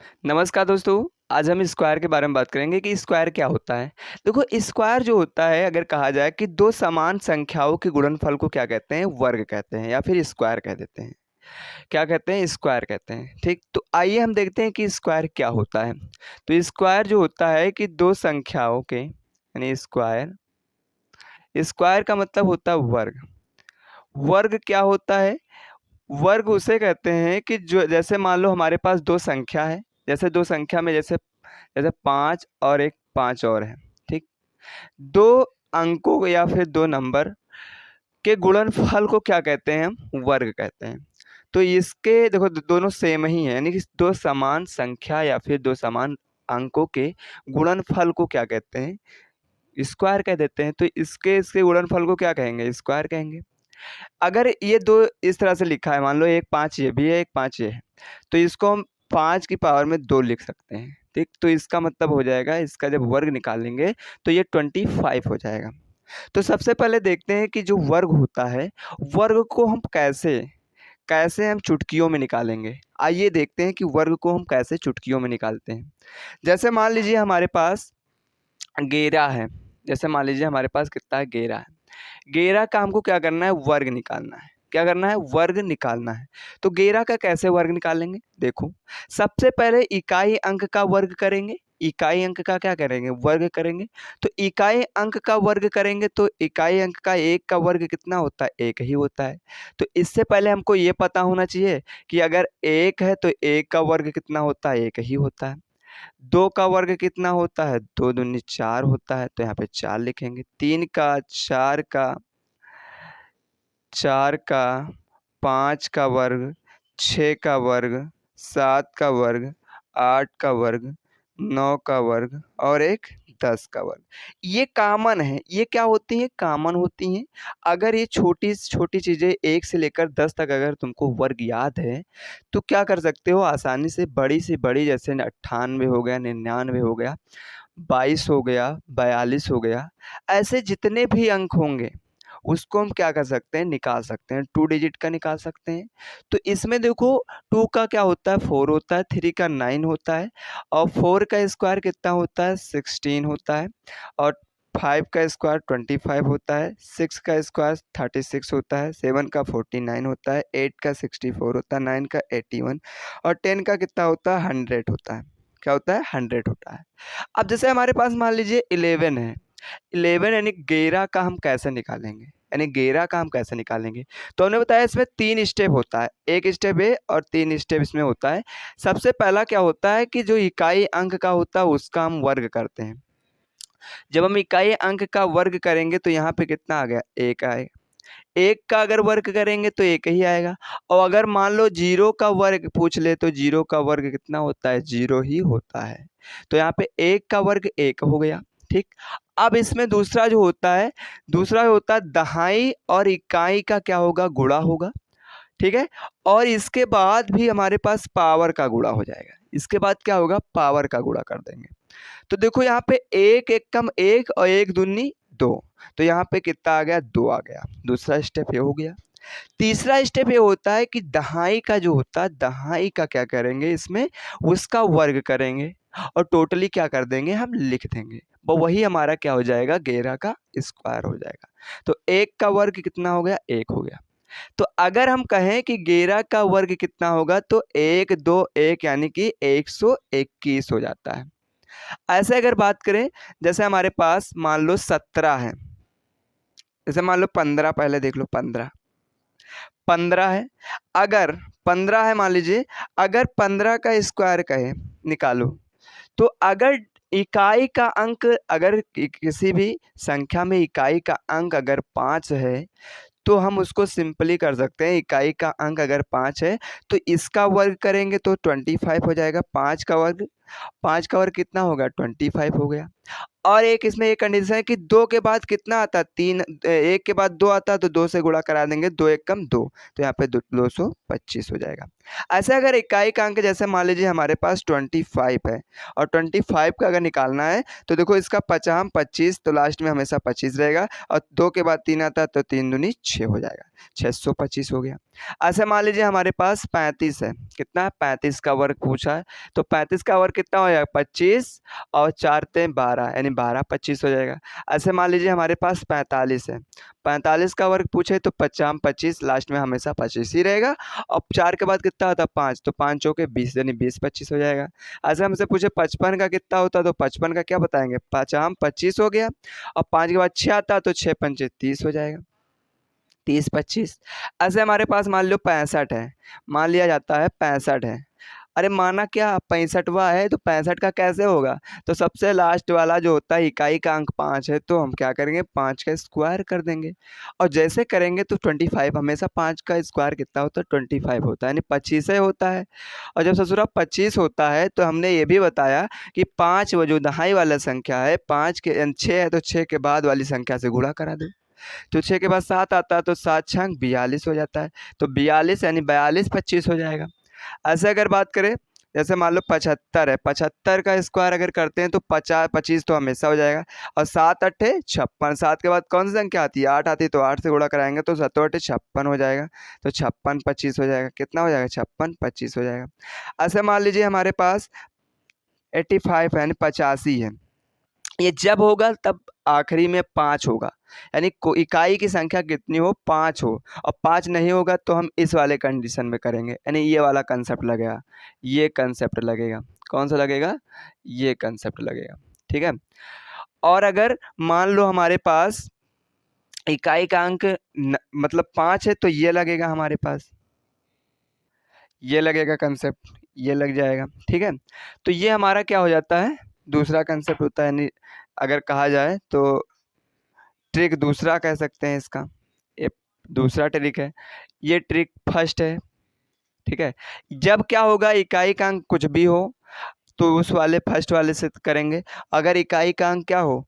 नमस्कार दोस्तों। आज हम स्क्वायर के बारे में बात करेंगे कि स्क्वायर क्या होता है। देखो, स्क्वायर जो होता है, अगर कहा जाए कि दो समान संख्याओं के गुणनफल को क्या कहते हैं, वर्ग कहते हैं या फिर स्क्वायर कह देते हैं। क्या कहते हैं, स्क्वायर कहते हैं। ठीक, तो आइए हम देखते हैं कि स्क्वायर क्या होता है। तो स्क्वायर जो होता है कि दो संख्याओं के, यानी स्क्वायर, स्क्वायर का मतलब होता है वर्ग। वर्ग क्या होता है? वर्ग उसे कहते हैं कि जो, जैसे मान लो हमारे पास दो संख्या है, जैसे दो संख्या में जैसे जैसे 5 और एक 5 और है। ठीक, दो अंकों या फिर दो नंबर के गुणनफल को क्या कहते हैं, हम वर्ग कहते हैं। तो इसके देखो, दोनों सेम ही है, यानी कि दो समान संख्या या फिर दो समान अंकों के गुणनफल को क्या कहते हैं, स्क्वायर कह देते हैं। तो इसके इसके गुणनफल को क्या कहेंगे, स्क्वायर कहेंगे। अगर ये दो इस तरह से लिखा है, मान लो एक 5 ये भी है, एक 5 ये है, तो इसको हम 5 की पावर में 2 लिख सकते हैं। ठीक, तो इसका मतलब हो जाएगा, इसका जब वर्ग निकालेंगे तो ये 25 हो जाएगा। तो सबसे पहले देखते हैं कि जो वर्ग होता है, वर्ग को हम कैसे कैसे हम चुटकियों में निकालेंगे। आइए देखते हैं कि वर्ग को हम कैसे चुटकियों में निकालते हैं। जैसे मान लीजिए हमारे पास 11 है। जैसे मान लीजिए हमारे पास कितना है, 11 है। 11 का हमको क्या करना है, वर्ग निकालना है। क्या करना है, वर्ग निकालना है। तो 11 का कैसे वर्ग निकालेंगे, देखो। सबसे पहले इकाई अंक का वर्ग करेंगे। इकाई अंक का क्या करेंगे, वर्ग करेंगे। तो इकाई अंक का वर्ग करेंगे तो इकाई अंक का 1 का वर्ग कितना होता है, 1 ही होता है। तो इससे पहले हमको ये पता होना चाहिए कि अगर 1 है तो 1 का वर्ग कितना होता है, 1 ही होता है। 2 का वर्ग कितना होता है, 2 दूनी 4 होता है, तो यहाँ पे 4 लिखेंगे। 3 का, 4 का, 5 का वर्ग, 6 का वर्ग, 7 का वर्ग, 8 का वर्ग, 9 का वर्ग और एक 10 का वर्ग। ये कॉमन है। ये क्या होती हैं, कॉमन होती हैं। अगर ये छोटी-छोटी चीज़ें 1 से लेकर 10 तक अगर तुमको वर्ग याद है, तो क्या कर सकते हो आसानी से बड़ी, जैसे 98 हो गया, 99 हो गया, 22 हो गया, 42 हो गया, ऐसे जितने भी अंक होंगे उसको हम क्या कर सकते हैं, निकाल सकते हैं। 2 डिजिट का निकाल सकते हैं। तो इसमें देखो, 2 का क्या होता है, 4 होता है, 3 का 9 होता है और 4 का स्क्वायर कितना होता है, 16 होता है और 5 का स्क्वायर 25 होता है, 6 का स्क्वायर 36 होता है, 7 का 49 होता है, 8 का 64 होता है, 9 का 81 और 10 का कितना होता है, 100 होता है। क्या होता है, 100 होता है। अब जैसे हमारे पास मान लीजिए 11 है। 11 यानी 11 का हम कैसे निकालेंगे, यानी 11 का हम कैसे निकालेंगे। तो हमने बताया इसमें 3 स्टेप होता है, 1 स्टेप ये और 3 स्टेप इसमें होता है। सबसे पहला क्या होता है कि जो इकाई अंक का होता है उसका हम वर्ग करते हैं। जब हम इकाई अंक का वर्ग करेंगे तो यहाँ पे कितना आ गया, 1 आएगा। 1 का अगर वर्ग करेंगे तो 1 ही आएगा और अगर मान लो 0 का वर्ग पूछ ले तो 0 का वर्ग कितना होता है, 0 ही होता है। तो यहाँ पे 1 का वर्ग 1 हो गया। ठीक, अब इसमें दूसरा होता है दहाई और इकाई का क्या होगा, गुणा होगा। ठीक है, और इसके बाद भी हमारे पास पावर का गुणा हो जाएगा। इसके बाद क्या होगा, पावर का गुणा कर देंगे। तो देखो यहाँ पे 1 एक कम 1 और 1 दूनी 2, तो यहाँ पे कितना आ गया, 2 आ गया। दूसरा स्टेप ये हो गया। तीसरा स्टेप ये होता है कि दहाई का जो होता है, दहाई का क्या करेंगे, इसमें उसका वर्ग करेंगे और टोटली क्या कर देंगे, हम लिख देंगे। वो वही हमारा क्या हो जाएगा, 11 का स्क्वायर हो जाएगा। तो 1 का वर्ग कितना हो गया, 1 हो गया। तो अगर हम कहें कि 11 का वर्ग कितना होगा तो 1 2 1 यानी कि 121 हो जाता है। ऐसे अगर बात करें, जैसे हमारे पास मान लो 17 है, जैसे मान लो 15, पहले देख लो 15, 15 है। अगर 15 है मान लीजिए, अगर 15 का स्क्वायर कहे निकालो, तो अगर इकाई का अंक, अगर किसी भी संख्या में इकाई का अंक अगर 5 है तो हम उसको सिंपली कर सकते हैं। इकाई का अंक अगर 5 है तो इसका वर्ग करेंगे तो 25 हो जाएगा। 5 का वर्ग 5 का वर्ग कितना होगा 25 हो गया। और एक इसमें एक कंडीशन है कि 2 के बाद कितना आता है 3, 1 के बाद 2 आता है तो 2 से गुणा करा देंगे, 2 एक कम 2, तो यहाँ पे 225 हो जाएगा। ऐसे अगर इकाई का अंक जैसे मान लीजिए हमारे पास 25 है और 25 का अगर निकालना है तो देखो इसका 50 25, तो लास्ट में हमेशा 25 रहेगा और 2 के बाद 3 आता है तो 3 दूनी 6 हो जाएगा, 625 हो गया। ऐसे मान लीजिए हमारे पास 35 है, कितना है 35 का वर्ग पूछा है, तो 35 का वर्ग कितना हो जाएगा 25 और 4 ते 12 यानी 12 25 हो जाएगा। ऐसे मान लीजिए हमारे पास 45 है, 45 का वर्ग पूछे तो 50 25, लास्ट में हमेशा 25 ही रहेगा और 4 के बाद कितना होता है 5, तो 5 चौके 20 यानी 20 25 हो जाएगा। ऐसे हमसे पूछे 55 का कितना होता है तो 55 का क्या बताएंगे 50 25 हो गया और 5 के बाद 6 आता है तो 6 पंचे 30 हो जाएगा, 30 25। ऐसे हमारे पास मान लो 65 है, मान लिया जाता है 65 है, अरे माना क्या 65वां है तो 65 का कैसे होगा, तो सबसे लास्ट वाला जो होता है इकाई का अंक 5 है तो हम क्या करेंगे 5 का स्क्वायर कर देंगे और जैसे करेंगे तो 25, हमेशा 5 का स्क्वायर कितना होता है 25 होता है यानी 25 होता है। और जब ससुरा 25 होता है तो हमने ये भी बताया कि 5 वो जो दहाई वाला संख्या है 5 के 6 है तो 6 के बाद वाली संख्या से गुणा करा दो, तो 6 के बाद 7 आता है तो 7 छंग 42 हो जाता है, तो 42 यानी 42 25 हो जाएगा। ऐसे अगर बात करें जैसे मान लो 75 है, 75 का स्क्वायर अगर करते हैं तो 50 25 तो हमेशा हो जाएगा और 7 अट्ठे 56, 7 के बाद कौन सी संख्या आती है 8 आती है तो 8 से गुणा कराएंगे तो 7 अट्ठे 56 हो जाएगा, तो 56 25 हो जाएगा, कितना हो जाएगा 56 25 हो जाएगा। ऐसे मान लीजिए हमारे पास 85 है यानी 85 है, ये जब होगा तब आखिरी में 5 होगा, यानी इकाई की संख्या कितनी हो 5 हो और 5 नहीं होगा तो हम इस वाले कंडीशन में करेंगे, यानी ये वाला कंसेप्ट लगेगा, ये कंसेप्ट लगेगा, कौन सा लगेगा ये कंसेप्ट लगेगा, ठीक है। और अगर मान लो हमारे पास इकाई का अंक मतलब 5 है तो ये लगेगा हमारे पास, ये लगेगा कंसेप्ट, ये लग जाएगा, ठीक है। तो ये हमारा क्या हो जाता है दूसरा कंसेप्ट होता है, यानी अगर कहा जाए तो ट्रिक दूसरा कह सकते हैं इसका, ये दूसरा ट्रिक है, ये ट्रिक फर्स्ट है, ठीक है। जब क्या होगा इकाई का अंक कुछ भी हो तो उस वाले फर्स्ट वाले से करेंगे, अगर इकाई का अंक क्या हो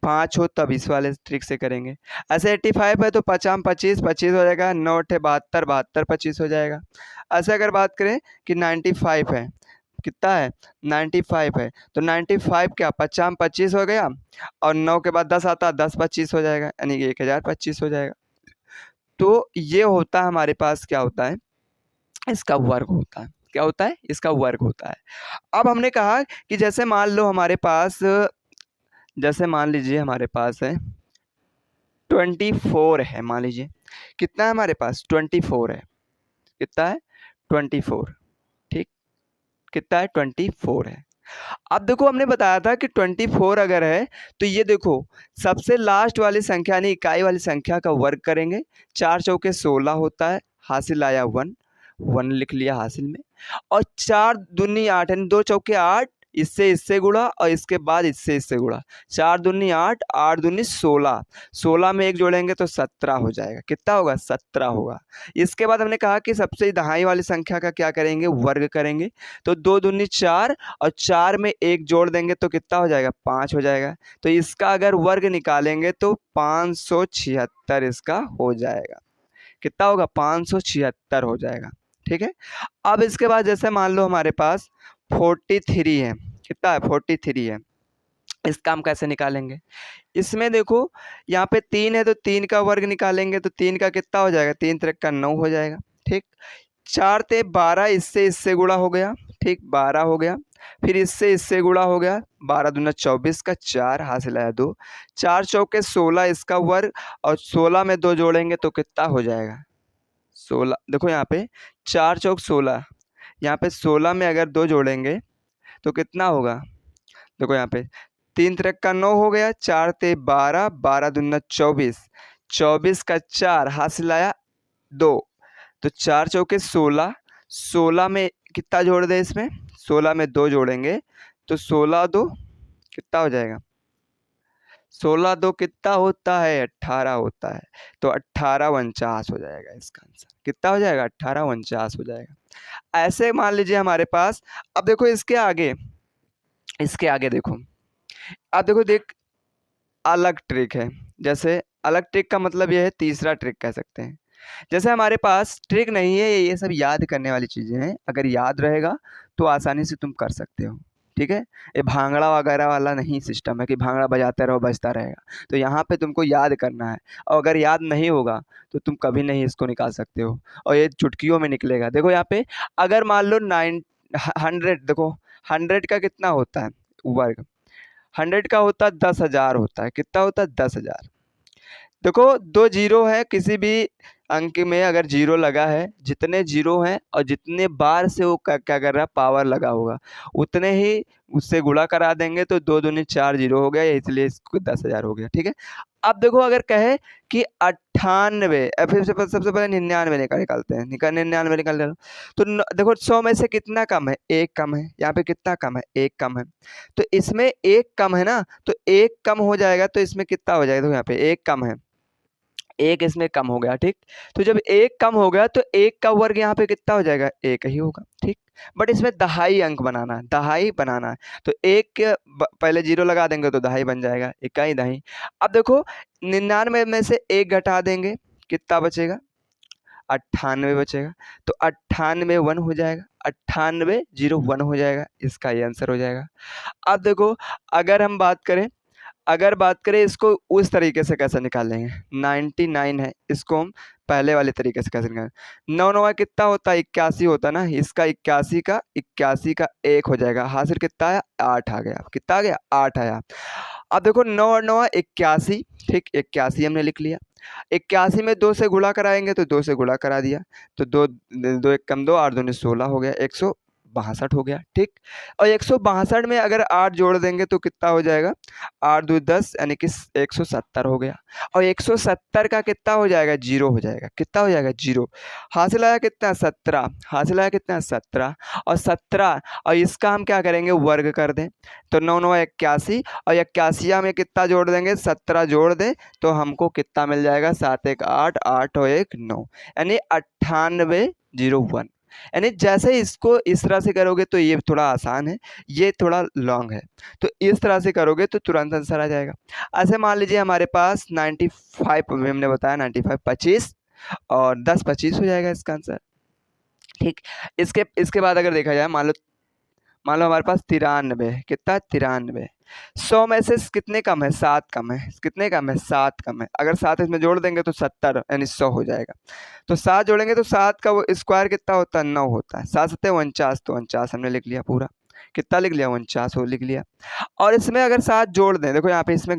5 हो तब इस वाले ट्रिक से करेंगे। ऐसे 85 है तो 50 25 25 हो जाएगा, 9 अट्ठे 72 72 25 हो जाएगा। ऐसे अगर बात करें कि 95 है, कितना है 95 है तो 95 क्या 50 25 हो गया और 9 के बाद 10 आता है 10 25 हो जाएगा यानी कि 1025 हो जाएगा। तो ये होता है हमारे पास क्या होता है इसका वर्ग होता है, क्या होता है इसका वर्ग होता है। अब हमने कहा कि जैसे मान लो हमारे पास, जैसे मान लीजिए हमारे पास है 24 है, मान लीजिए कितना है हमारे पास 24 है, कितना है 24, ठीक, कितना है 24 है। अब देखो हमने बताया था कि 24 अगर है तो ये देखो सबसे लास्ट वाली संख्या यानी इकाई वाली संख्या का वर्ग करेंगे, 4 चौके 16 होता है, हासिल आया 1, 1 लिख लिया हासिल में, और 4 दूनी 8 यानी 2 चौके 8, इससे गुणा और इसके बाद इससे गुणा, 4 दूनी 8 8 दूनी 16, 16 में 1 जोड़ेंगे तो 17 हो जाएगा, कितना होगा 17 होगा। इसके बाद हमने कहा कि सबसे दहाई वाली संख्या का क्या करेंगे वर्ग करेंगे, तो 2 दूनी 4 और 4 में 1 जोड़ देंगे तो कितना हो जाएगा 5 हो जाएगा, तो इसका अगर वर्ग निकालेंगे तो 576 इसका हो जाएगा, कितना होगा 576 हो जाएगा, ठीक है। अब इसके बाद जैसे मान लो हमारे पास 43 है, कितना है 43 है, इसका हम कैसे निकालेंगे, इसमें देखो यहाँ पे 3 है तो 3 का वर्ग निकालेंगे तो 3 का कितना हो जाएगा 3 त्रिक का 9 हो जाएगा, ठीक। 4 ते 12 इससे गुणा हो गया, ठीक 12 हो गया, फिर इससे गुणा हो गया, 12 दूना 24 का 4 हासिल आया 2, 4 चौके 16 इसका वर्ग और 16 में 2 जोड़ेंगे तो कितना हो जाएगा 16, देखो यहाँ पे 4 चौक 16, यहाँ पे 16 में अगर 2 जोड़ेंगे तो कितना होगा, देखो यहाँ पे 3 त्रिक का 9 हो गया, 4 ते 12 12 दूना 24, 24 का 4 हासिल आया 2, तो 4 चौके 16, 16 में कितना जोड़ दे इसमें 16 में 2 जोड़ेंगे तो 16 2 कितना हो जाएगा, 16 2 कितना होता है 18 होता है, तो 18 49 हो जाएगा इसका आंसर, कितना हो जाएगा 18 49 हो जाएगा। ऐसे मान लीजिए हमारे पास, अब देखो इसके आगे इसके आगे देखो, अब देखो देख, अलग ट्रिक है। जैसे अलग ट्रिक का मतलब ये है, तीसरा ट्रिक कह सकते हैं। जैसे हमारे पास ट्रिक नहीं है, ये सब याद करने वाली चीज़ें हैं, अगर याद रहेगा तो आसानी से तुम कर सकते हो। ठीक है, ये भांगड़ा वगैरह वाला नहीं सिस्टम है कि भांगड़ा बजाते रहो बजता रहेगा। तो यहाँ पे तुमको याद करना है, और अगर याद नहीं होगा तो तुम कभी नहीं इसको निकाल सकते हो, और ये चुटकियों में निकलेगा। देखो यहाँ पे, अगर मान लो 100, देखो 100 का कितना होता है वर्ग, 100 का होता है 10,000 होता है। कितना होता है? 10,000। देखो दो जीरो है, किसी भी अंक में अगर जीरो लगा है, जितने जीरो हैं और जितने बार से वो क्या कर रहा है, पावर लगा होगा, उतने ही उससे गुणा करा देंगे, तो 2 दूनी 4 जीरो हो गया, इसलिए इसको 10,000 हो गया। ठीक है, अब देखो अगर कहे कि 98, फिर से सबसे पहले 99 निकालते हैं, 99 निकाल दो, तो देखो 100 में से कितना कम है? 1 कम है। यहाँ पे कितना कम है? 1 कम है। तो इसमें 1 कम है ना, तो 1 कम हो जाएगा, तो इसमें कितना हो जाएगा? तो यहाँ पे 1 कम है, 1 इसमें कम हो गया। ठीक, तो जब 1 कम हो गया तो 1 का वर्ग यहाँ पे कितना हो जाएगा? 1 ही होगा। ठीक, बट इसमें दहाई अंक बनाना है, दहाई बनाना है, तो 1 के पहले जीरो लगा देंगे तो दहाई बन जाएगा, इकाई दहाई। अब देखो 99 में से 1 घटा देंगे, कितना बचेगा? 98 बचेगा। तो 98 1 हो जाएगा, 98 0 1 हो जाएगा, इसका ये आंसर हो जाएगा। अब देखो, अगर हम बात करें, अगर बात करें इसको उस तरीके से कैसे निकालेंगे, 99 है, इसको हम पहले वाले तरीके से कैसे निकालेंगे? 9 9 कितना होता है? 81 होता है ना, इसका 81 का 1 हो जाएगा, हासिल कितना आया? 8 आ गया। कितना आ गया? 8 आया। अब देखो 9 और 9 81। ठीक, 81 हमने लिख लिया। 81 में 2 से गुणा कराएंगे, तो 2 से गुणा करा दिया, तो 2 2 1 कम 2, 8 दूनी 16 हो गया, 162 हो गया। ठीक, और 162 में अगर 8 जोड़ देंगे तो कितना हो जाएगा? 8 दूनी 10, यानी कि 170 हो गया। और 170 का कितना हो जाएगा? जीरो हो जाएगा। कितना हो जाएगा? जीरो। हासिल आया कितना? 17। हासिल आया कितना? 17। और 17, और इसका हम क्या करेंगे? वर्ग कर दें, तो 9 9 81, और 81 में कितना जोड़ देंगे? 17 जोड़ दें, तो हमको कितना मिल जाएगा? 7 1 8, 8 और 1 9, यानी 9801। यानी जैसे इसको इस तरह से करोगे तो ये थोड़ा आसान है, ये थोड़ा लॉन्ग है, तो इस तरह से करोगे तो तुरंत आंसर आ जाएगा। ऐसे मान लीजिए हमारे पास 95, हमने बताया 95 25, और 10 25 हो जाएगा इसका आंसर। ठीक, इसके बाद अगर देखा जाए, मान लो हमारे पास 93, कितना? 93। 100 में से कितने कम है? 7 कम है। कितने कम है? 7 कम है। अगर 7 इसमें जोड़ देंगे तो 70, यानी 100 हो जाएगा। तो 7 जोड़ेंगे तो 7 का स्क्वायर कितना होता है? 9 होता है। 7 7 49, तो 49 हमने लिख लिया पूरा। कितना लिख लिया? 49 हो लिख लिया। और इसमें अगर 7 जोड़ दें, देखो यहाँ पे इसमें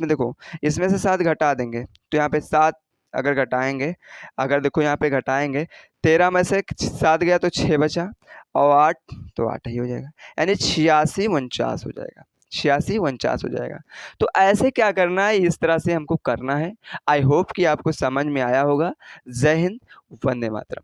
देखो इसमें से 7 घटा देंगे, तो यहाँ पे 7 अगर घटाएंगे, अगर देखो यहाँ पे घटाएंगे, 13 में से 7 गया तो 6 बचा, और 8, तो 8 ही हो जाएगा, यानी 86 49 हो जाएगा। 86 49 हो जाएगा। तो ऐसे क्या करना है, इस तरह से हमको करना है। आई होप कि आपको समझ में आया होगा। जय हिंद, वंदे मातरम।